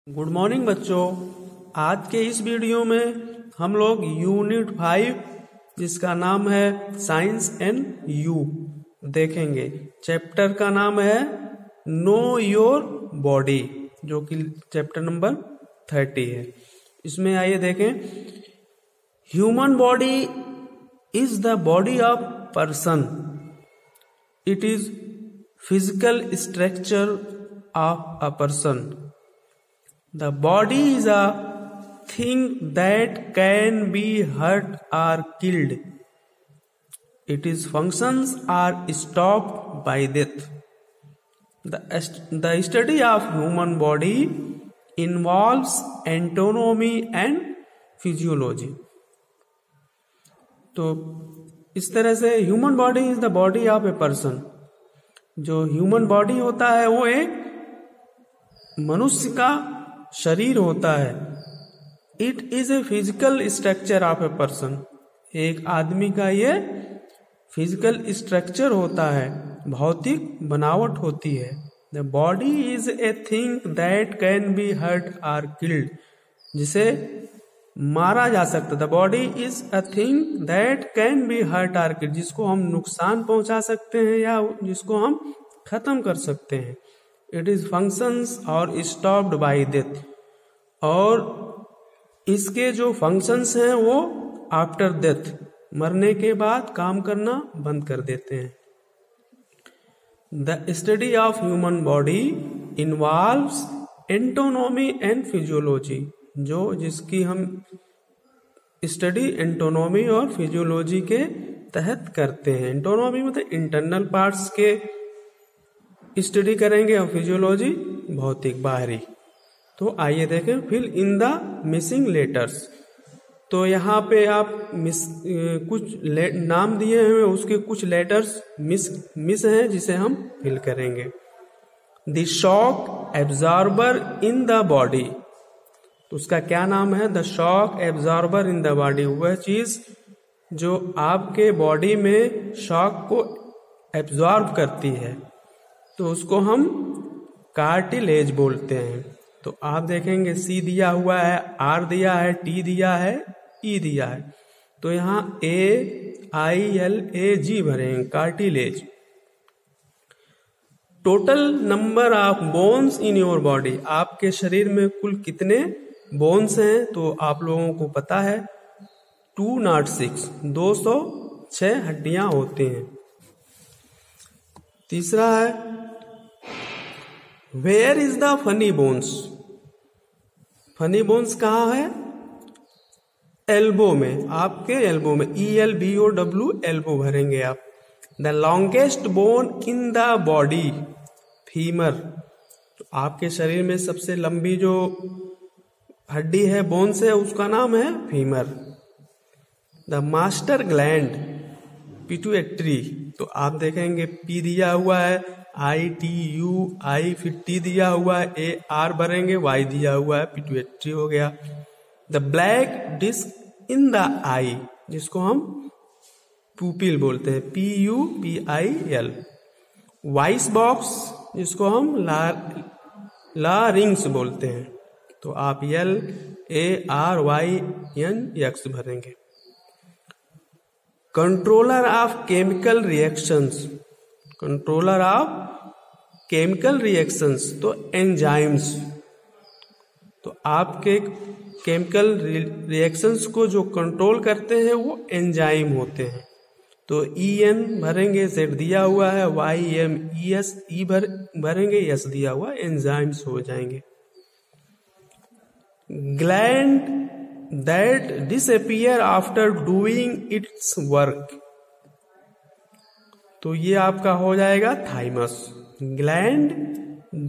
Good morning बच्चों। आज के इस वीडियो में हम लोग यूनिट 5 जिसका नाम है साइंस एंड यू देखेंगे। चैप्टर का नाम है नो योर बॉडी, जो कि चैप्टर नंबर 30 है। इसमें आइए देखें। Human body is the body of person. It is physical structure of a person. The body is a thing that can be hurt or killed. Its functions are stopped by death. The study of human body involves anatomy and physiology. तो इस तरह से human body is the body of a person. जो human body होता है वो एक मनुष्य का शरीर होता है। It is a physical structure of a person. एक आदमी का ये फिजिकल स्ट्रक्चर होता है, भौतिक बनावट होती है। The body is a thing that can be hurt or killed, जिसे मारा जा सकता है। The body is a thing that can be hurt or killed, जिसको हम नुकसान पहुंचा सकते हैं या जिसको हम खत्म कर सकते हैं। इट इज फंक्शंस और स्टॉप्ड बाय डेथ, और इसके जो फंक्शंस हैं वो आफ्टर डेथ, मरने के बाद काम करना बंद कर देते हैं। The study of human body involves anatomy and physiology, जो जिसकी हम स्टडी एंटोनॉमी और फिजियोलॉजी के तहत करते हैं। एंटोनॉमी मतलब इंटरनल पार्ट्स के स्टडी करेंगे और फिजियोलॉजी भौतिक बाहरी। तो आइए देखें। Fill in the missing letters. तो यहाँ पे आप कुछ नाम दिए हैं, उसके कुछ लेटर्स मिस हैं जिसे हम फिल करेंगे। The shock absorber in the body, तो उसका क्या नाम है? The shock absorber in the body, वह चीज जो आपके बॉडी में शॉक को एब्जॉर्ब करती है, तो उसको हम कार्टिलेज बोलते हैं। तो आप देखेंगे सी दिया हुआ है, आर दिया है, टी दिया है, ई दिया है। तो यहाँ AILAG भरेंगे, cartilage. Total number of bones in your body, आपके शरीर में कुल कितने बोन्स हैं? तो आप लोगों को पता है 206, 206 हड्डियां होती हैं। तीसरा है where is the funny bones. Funny bones कहाँ है? एल्बो में, आपके एल्बो में, ELBOW, एल्बो भरेंगे आप। The longest bone in the body, femur. तो आपके शरीर में सबसे लंबी जो हड्डी है, बोन्स है, उसका नाम है femur. The master gland, pituitary. तो आप देखेंगे P दिया हुआ है, ITUI, फिर T दिया हुआ है, AR भरेंगे, Y दिया हुआ है, पिट्यूटरी हो गया। The black disc in the eye, जिसको हम पुपिल बोलते हैं, PUPIL। वॉइस बॉक्स, जिसको हम लारिंग्स बोलते हैं। तो आप LARYNX भरेंगे। Controller of chemical reactions, controller of chemical reactions, तो एंजाइम्स। तो आपके केमिकल रिएक्शंस को जो कंट्रोल करते हैं वो एंजाइम होते हैं। तो EN भरेंगे, Z दिया हुआ है, YMES, E भरेंगे, S दिया हुआ, एंजाइम्स हो जाएंगे। Gland that disappear after doing its work, तो ये आपका हो जाएगा thymus. Gland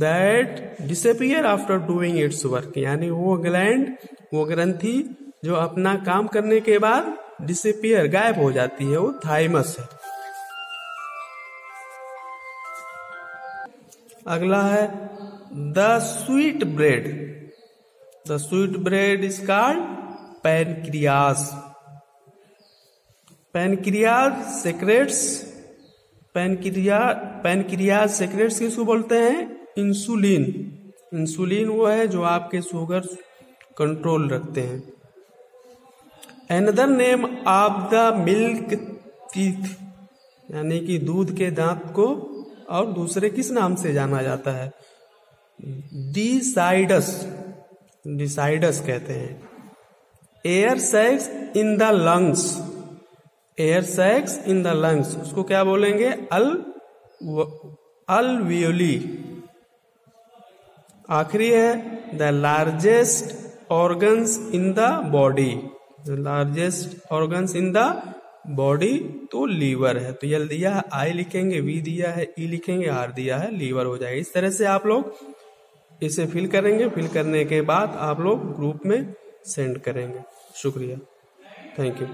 that disappear after doing its work, यानी वो ग्लैंड, वो ग्रंथि जो अपना काम करने के बाद डिसअपियर, गायब हो जाती है, वो थाइमस है। अगला है the sweet bread. The sweet bread is called pancreas. Pancreas secrets किसको बोलते हैं? इंसुलिन। इंसुलिन वो है जो आपके शुगर कंट्रोल रखते हैं। Another name of the milk teeth, यानी कि दूध के दांत को और दूसरे किस नाम से जाना जाता है? डिसाइडस, डिसाइडस कहते हैं। Air sacs in the lungs, air sacs in the lungs, उसको क्या बोलेंगे? अल्वियोली। आखिरी है the largest organs in the body, the largest organs in the body तो लीवर है। तो यल दिया है, आई लिखेंगे, वी दिया है, ई लिखेंगे, आर दिया है, लीवर हो जाएगा। इस तरह से आप लोग इसे फिल करेंगे। फिल करने के बाद आप लोग ग्रुप में सेंड करेंगे। शुक्रिया, थैंक यू।